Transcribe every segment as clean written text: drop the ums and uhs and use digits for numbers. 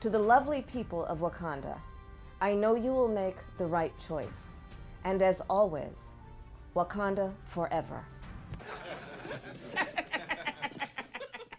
To the lovely people of Wakanda, I know you will make the right choice. And as always, Wakanda forever.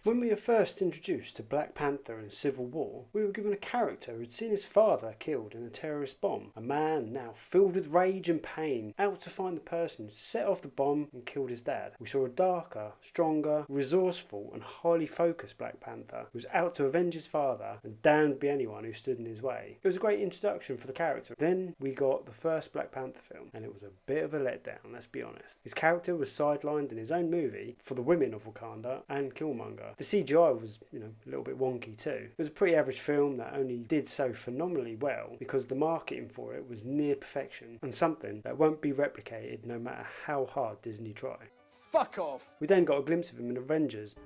When we were first introduced to Black Panther in Civil War, we were given a character who'd seen his father killed in a terrorist bomb. A man now filled with rage and pain, out to find the person who set off the bomb and killed his dad. We saw a darker, stronger, resourceful and highly focused Black Panther who was out to avenge his father and damned be anyone who stood in his way. It was a great introduction for the character. Then we got the first Black Panther film and it was a bit of a letdown, let's be honest. His character was sidelined in his own movie for the women of Wakanda and Killmonger. The CGI was, a little bit wonky too. It was a pretty average film that only did so phenomenally well because the marketing for it was near perfection and something that won't be replicated no matter how hard Disney try. Fuck off! We then got a glimpse of him in Avengers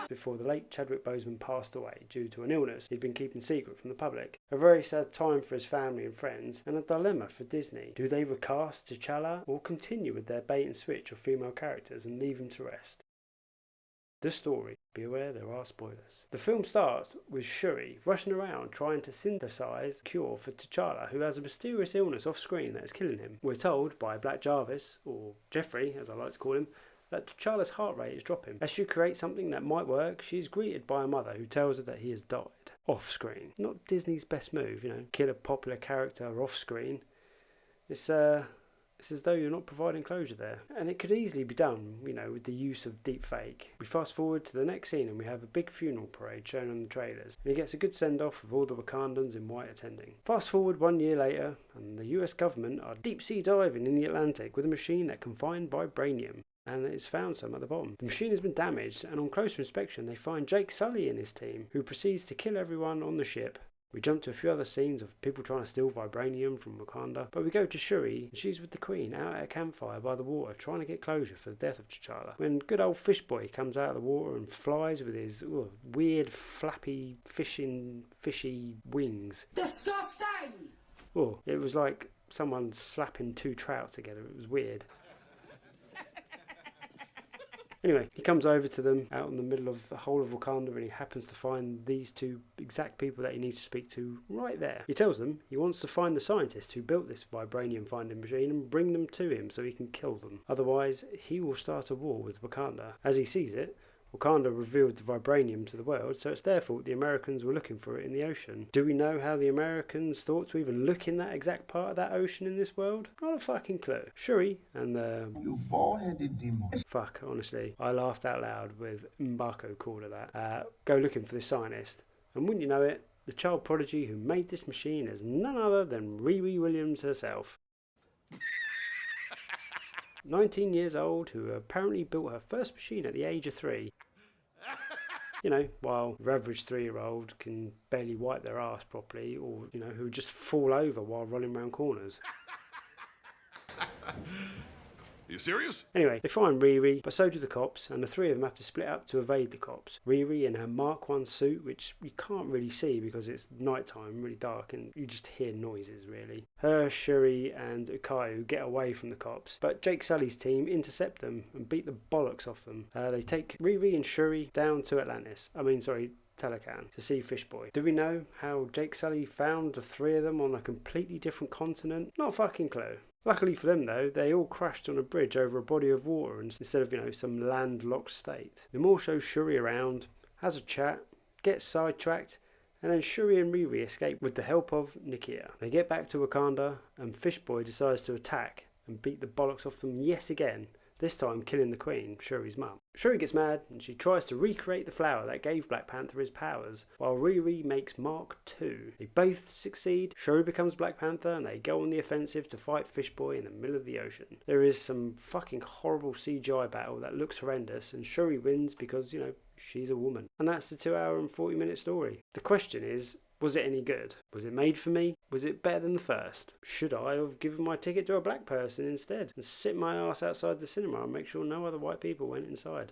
before the late Chadwick Boseman passed away due to an illness he'd been keeping secret from the public. A very sad time for his family and friends and a dilemma for Disney. Do they recast T'Challa or continue with their bait and switch of female characters and leave him to rest? The story. Be aware there are spoilers. The film starts with Shuri rushing around trying to synthesize a cure for T'Challa, who has a mysterious illness off screen that is killing him. We're told by Black Jarvis, or Jeffrey as I like to call him, that T'Challa's heart rate is dropping. As she creates something that might work, she is greeted by a mother who tells her that he has died. Off screen. Not Disney's best move, kill a popular character off screen. It's as though you're not providing closure there. And it could easily be done, with the use of deep fake. We fast forward to the next scene and we have a big funeral parade shown on the trailers. And he gets a good send-off with all the Wakandans in white attending. Fast forward 1 year later and the US government are deep sea diving in the Atlantic with a machine that can find vibranium. And it's found some at the bottom. The machine has been damaged and on closer inspection they find Jake Sully and his team, who proceeds to kill everyone on the ship. We jump to a few other scenes of people trying to steal vibranium from Wakanda, but we go to Shuri and she's with the Queen out at a campfire by the water trying to get closure for the death of T'Challa. When good old fish boy comes out of the water and flies with his weird flappy fishy wings. Disgusting! It was like someone slapping two trout together. It was weird. Anyway, he comes over to them out in the middle of the whole of Wakanda and he happens to find these two exact people that he needs to speak to right there. He tells them he wants to find the scientist who built this vibranium finding machine and bring them to him so he can kill them. Otherwise, he will start a war with Wakanda. As he sees it, Wakanda revealed the vibranium to the world, so it's their fault the Americans were looking for it in the ocean. Do we know how the Americans thought to even look in that exact part of that ocean in this world? Not a fucking clue. Shuri and the... You four-headed demon. Fuck, honestly. I laughed out loud with M'Baku called her that. Go looking for this scientist. And wouldn't you know it, the child prodigy who made this machine is none other than Riri Williams herself. 19 years old, who apparently built her first machine at the age of 3. While your average 3-year-old can barely wipe their ass properly, or, who just fall over while running around corners. Are you serious? Anyway, they find Riri, but so do the cops, and the three of them have to split up to evade the cops. Riri in her Mark 1 suit, which you can't really see because it's nighttime, really dark, and you just hear noises, really. Her, Shuri, and Ukayu get away from the cops, but Jake Sully's team intercept them and beat the bollocks off them. They take Riri and Shuri down to Talakan to see Fish Boy. Do we know how Jake Sully found the three of them on a completely different continent? Not a fucking clue. Luckily for them though, they all crashed on a bridge over a body of water instead of, some landlocked state. The more shows Shuri around, has a chat, gets sidetracked, and then Shuri and Riri escape with the help of Nakia. They get back to Wakanda and Fish Boy decides to attack and beat the bollocks off them yet again, this time killing the Queen, Shuri's mum. Shuri gets mad and she tries to recreate the flower that gave Black Panther his powers, while Riri makes Mark 2. They both succeed, Shuri becomes Black Panther and they go on the offensive to fight Fish Boy in the middle of the ocean. There is some fucking horrible CGI battle that looks horrendous and Shuri wins because, she's a woman. And that's the 2-hour and 40-minute story. The question is, was it any good? Was it made for me? Was it better than the first? Should I have given my ticket to a black person instead and sit my ass outside the cinema and make sure no other white people went inside?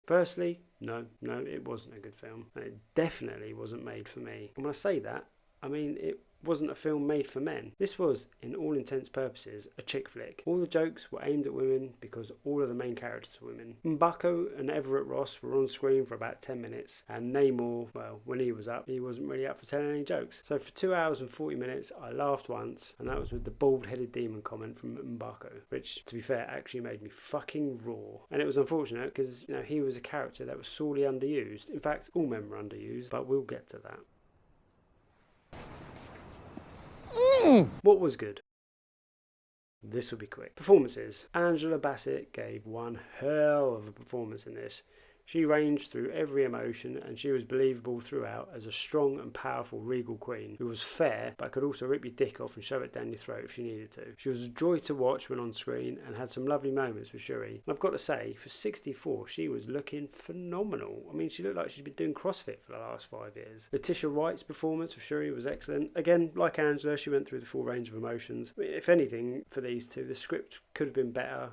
Firstly, no, it wasn't a good film. And it definitely wasn't made for me. And when I say that, I mean it wasn't a film made for men. This was, in all intents purposes, a chick flick. All the jokes were aimed at women because all of the main characters were women. M'Baku and Everett Ross were on screen for about 10 minutes, and Namor, well, when he was up, he wasn't really up for telling any jokes. So for 2 hours and 40 minutes, I laughed once, and that was with the bald-headed demon comment from M'Baku, which, to be fair, actually made me fucking raw. And it was unfortunate because, you know, he was a character that was sorely underused. In fact, all men were underused, but we'll get to that. What was good? This will be quick. Performances. Angela Bassett gave one hell of a performance in this. She ranged through every emotion, and she was believable throughout as a strong and powerful regal queen who was fair but could also rip your dick off and shove it down your throat if she needed to. She was a joy to watch when on screen and had some lovely moments with Shuri. And I've got to say, for 64, she was looking phenomenal. I mean, she looked like she'd been doing CrossFit for the last 5 years. Letitia Wright's performance with Shuri was excellent. Again, like Angela, she went through the full range of emotions. I mean, if anything, for these two, the script could have been better.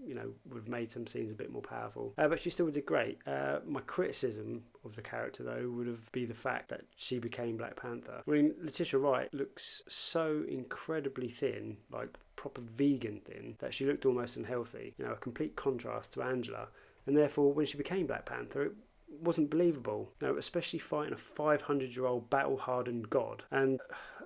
You know, would have made some scenes a bit more powerful. But she still did great. My criticism of the character, though, would have been the fact that she became Black Panther. I mean, Letitia Wright looks so incredibly thin, like proper vegan thin, that she looked almost unhealthy. You know, a complete contrast to Angela. And therefore, when she became Black Panther, it wasn't believable. You know, especially fighting a 500-year-old battle-hardened god. And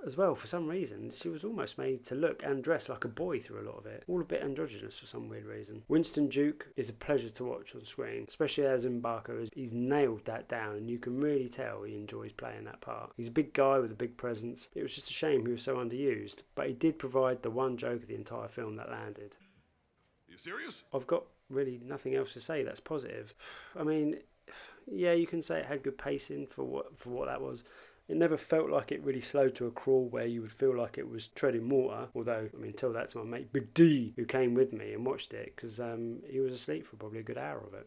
as well, for some reason, she was almost made to look and dress like a boy through a lot of it. All a bit androgynous for some weird reason. Winston Duke is a pleasure to watch on screen, especially as M'Baku. He's nailed that down, and you can really tell he enjoys playing that part. He's a big guy with a big presence. It was just a shame he was so underused, but he did provide the one joke of the entire film that landed. You serious? I've got really nothing else to say that's positive. I mean, yeah, you can say it had good pacing for what that was. It never felt like it really slowed to a crawl where you would feel like it was treading water. Although, I mean, tell that to my mate Big D, who came with me and watched it, because he was asleep for probably a good hour of it.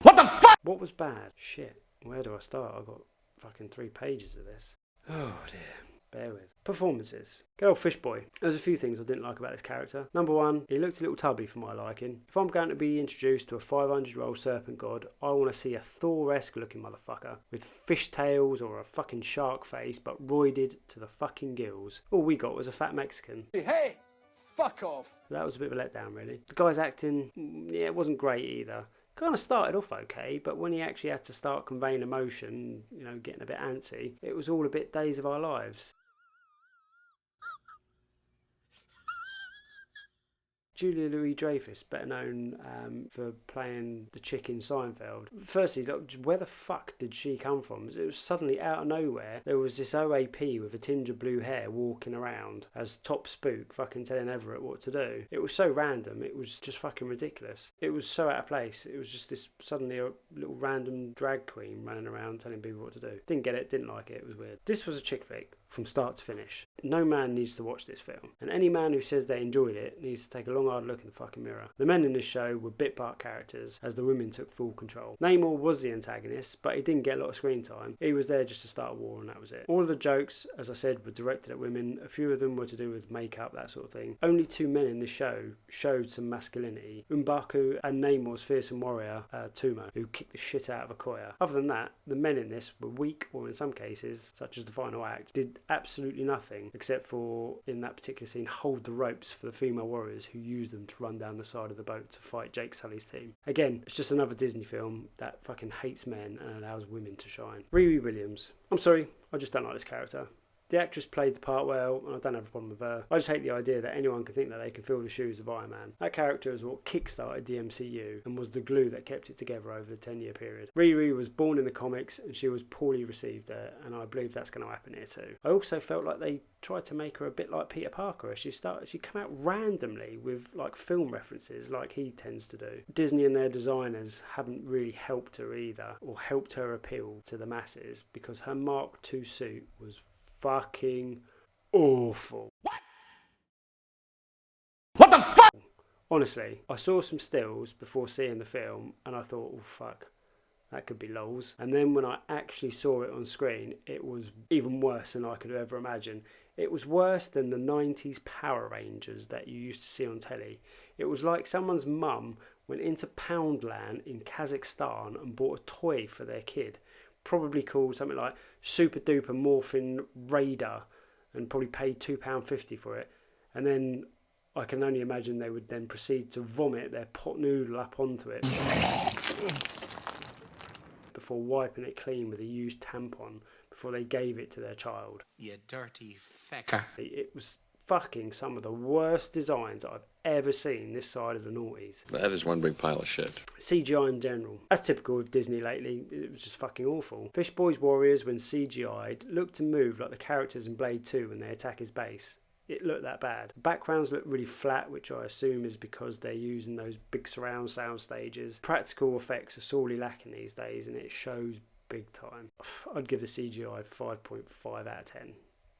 What the fuck? What was bad? Shit, where do I start? I've got fucking 3 pages of this. Oh dear. Bear with. Performances. Good old fish boy. There's a few things I didn't like about this character. Number 1, he looked a little tubby for my liking. If I'm going to be introduced to a 500-year-old serpent god, I want to see a Thor-esque looking motherfucker with fish tails or a fucking shark face but roided to the fucking gills. All we got was a fat Mexican. Hey, fuck off. So that was a bit of a letdown, really. The guy's acting, yeah, it wasn't great either. Kind of started off okay, but when he actually had to start conveying emotion, you know, getting a bit antsy, it was all a bit Days of Our Lives. Julia Louis-Dreyfus, better known for playing the chick in Seinfeld. Firstly, where the fuck did she come from? It was suddenly out of nowhere. There was this OAP with a tinge of blue hair walking around as top spook fucking telling Everett what to do. It was so random, it was just fucking ridiculous. It was so out of place. It was just this suddenly a little random drag queen running around telling people what to do. Didn't get it, didn't like it, it was weird. This was a chick flick from start to finish. No man needs to watch this film, and any man who says they enjoyed it needs to take a long hard look in the fucking mirror. The men in this show were bit part characters as the women took full control. Namor was the antagonist, but he didn't get a lot of screen time. He was there just to start a war, and that was it. All of the jokes, as I said, were directed at women. A few of them were to do with makeup, that sort of thing. Only 2 men in this show showed some masculinity: M'Baku and Namor's fearsome warrior, Tuma, who kicked the shit out of Okoye. Other than that, the men in this were weak, or in some cases, such as the final act, did absolutely nothing except for, in that particular scene, hold the ropes for the female warriors who used them to run down the side of the boat to fight Jake Sully's team. Again, it's just another Disney film that fucking hates men and allows women to shine. Riri Williams. I'm sorry, I just don't like this character. The actress played the part well, and I don't have a problem with her. I just hate the idea that anyone can think that they can fill the shoes of Iron Man. That character is what kick-started the MCU and was the glue that kept it together over the 10-year period. Riri was born in the comics, and she was poorly received there, and I believe that's going to happen here too. I also felt like they tried to make her a bit like Peter Parker. She come out randomly with like film references like he tends to do. Disney and their designers haven't really helped her either, or helped her appeal to the masses, because her Mark II suit was fucking awful. What the fuck? Honestly, I saw some stills before seeing the film and I thought, oh fuck, that could be lols. And then when I actually saw it on screen, it was even worse than I could ever imagine. It was worse than the 90s Power Rangers that you used to see on telly. It was like someone's mum went into Poundland in Kazakhstan and bought a toy for their kid, probably called something like Super Duper Morphin Raider and probably paid £2.50 for it. And then I can only imagine they would then proceed to vomit their pot noodle up onto it before wiping it clean with a used tampon before they gave it to their child. You dirty fecker. It was fucking some of the worst designs I've ever seen this side of the noughties. That is one big pile of shit. CGI in general. As typical with Disney lately, it was just fucking awful. Fish Boy's warriors, when CGI'd, looked and moved like the characters in Blade 2 when they attack his base. It looked that bad. The backgrounds look really flat, which I assume is because they're using those big surround sound stages. Practical effects are sorely lacking these days, and it shows big time. I'd give the CGI 5.5 out of 10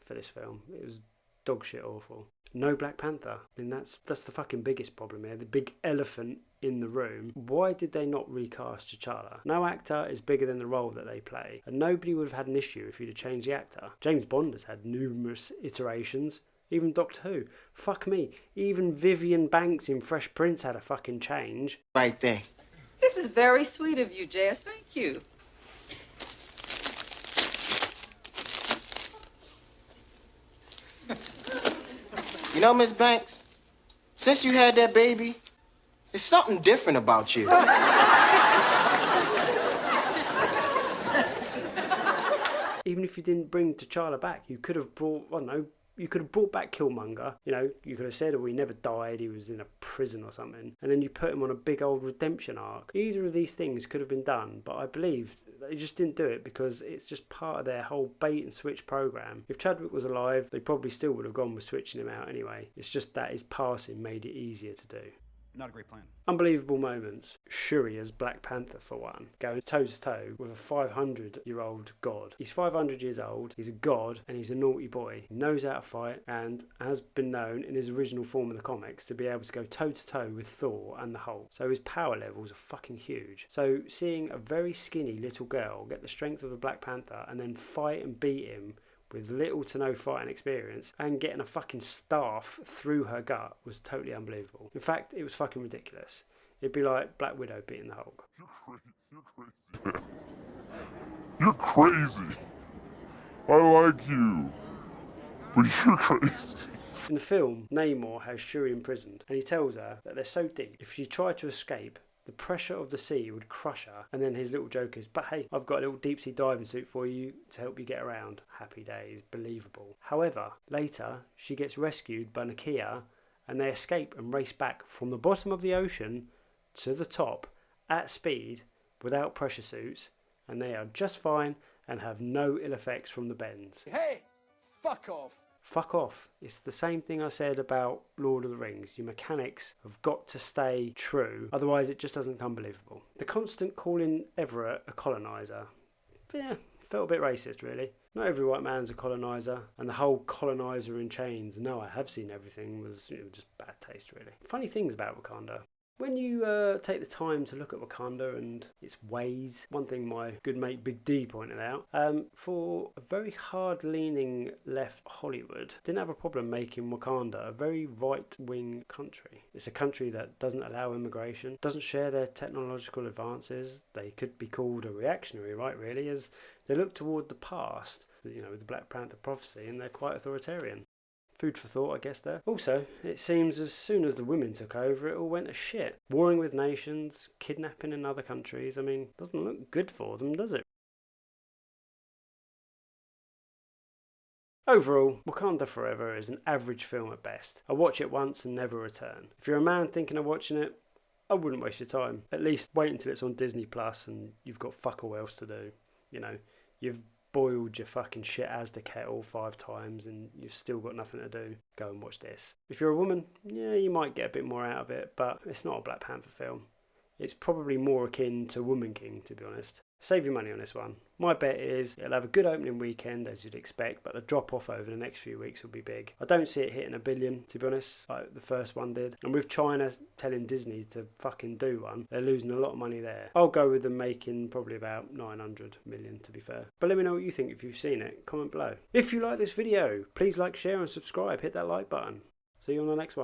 for this film. It was dog shit awful. No Black Panther. I mean, that's the fucking biggest problem here. The big elephant in the room. Why did they not recast T'Challa? No actor is bigger than the role that they play, and nobody would have had an issue if you'd have changed the actor. James Bond has had numerous iterations. Even Doctor Who. Fuck me. Even Vivian Banks in Fresh Prince had a fucking change. Right there. This is very sweet of you, Jess. Thank you. You know, Miss Banks, since you had that baby, there's something different about you. Even if you didn't bring T'Challa back, you could have brought, I don't know, you could have brought back Killmonger. You know, you could have said, oh, he never died, he was in a prison or something. And then you put him on a big old redemption arc. Either of these things could have been done, but I believe they just didn't do it because it's just part of their whole bait and switch program. If Chadwick was alive, they probably still would have gone with switching him out anyway. It's just that his passing made it easier to do. Not a great plan. Unbelievable moments. Shuri as Black Panther, for one, going toe to toe with a 500-year-old god. He's 500 years old, he's a god, and he's a naughty boy. He knows how to fight and has been known in his original form in the comics to be able to go toe to toe with Thor and the Hulk. So his power levels are fucking huge. So seeing a very skinny little girl get the strength of the Black Panther and then fight and beat him with little to no fighting experience and getting a fucking staff through her gut was totally unbelievable. In fact, it was fucking ridiculous. It'd be like Black Widow beating the Hulk. You're crazy. I like you, but you're crazy. In the film, Namor has Shuri imprisoned, and he tells her that they're so deep, if she tried to escape, the pressure of the sea would crush her. And then his little joke is, but hey, I've got a little deep sea diving suit for you to help you get around. Happy days, believable. However, later, she gets rescued by Nakia, and they escape and race back from the bottom of the ocean to the top at speed without pressure suits, and they are just fine and have no ill effects from the bends. Hey, fuck off. Fuck off. It's the same thing I said about Lord of the Rings. Your mechanics have got to stay true, otherwise it just doesn't come believable. The constant calling Everett a coloniser, yeah, felt a bit racist really. Not every white man's a coloniser, and the whole coloniser in chains, no, I have seen everything, was just bad taste really. Funny things about Wakanda. When you take the time to look at Wakanda and its ways, one thing my good mate Big D pointed out, for a very hard-leaning left Hollywood, didn't have a problem making Wakanda a very right-wing country. It's a country that doesn't allow immigration, doesn't share their technological advances. They could be called a reactionary, right, really, as they look toward the past, with the Black Panther prophecy, and they're quite authoritarian. Food for thought, I guess, there. Also, it seems as soon as the women took over, it all went to shit. Warring with nations, kidnapping in other countries. I mean, doesn't look good for them, does it? Overall, Wakanda Forever is an average film at best. I watch it once and never return. If you're a man thinking of watching it, I wouldn't waste your time. At least wait until it's on Disney Plus and you've got fuck all else to do. You've boiled your fucking shit as the kettle 5 times and you've still got nothing to do. Go and watch this. If you're a woman, yeah, you might get a bit more out of it, but it's not a Black Panther film. It's probably more akin to Woman King, to be honest. Save your money on this one. My bet is it'll have a good opening weekend, as you'd expect, but the drop-off over the next few weeks will be big. I don't see it hitting $1 billion, to be honest, like the first one did. And with China telling Disney to fucking do one, they're losing a lot of money there. I'll go with them making probably about 900 million, to be fair. But let me know what you think if you've seen it. Comment below. If you like this video, please like, share and subscribe. Hit that like button. See you on the next one.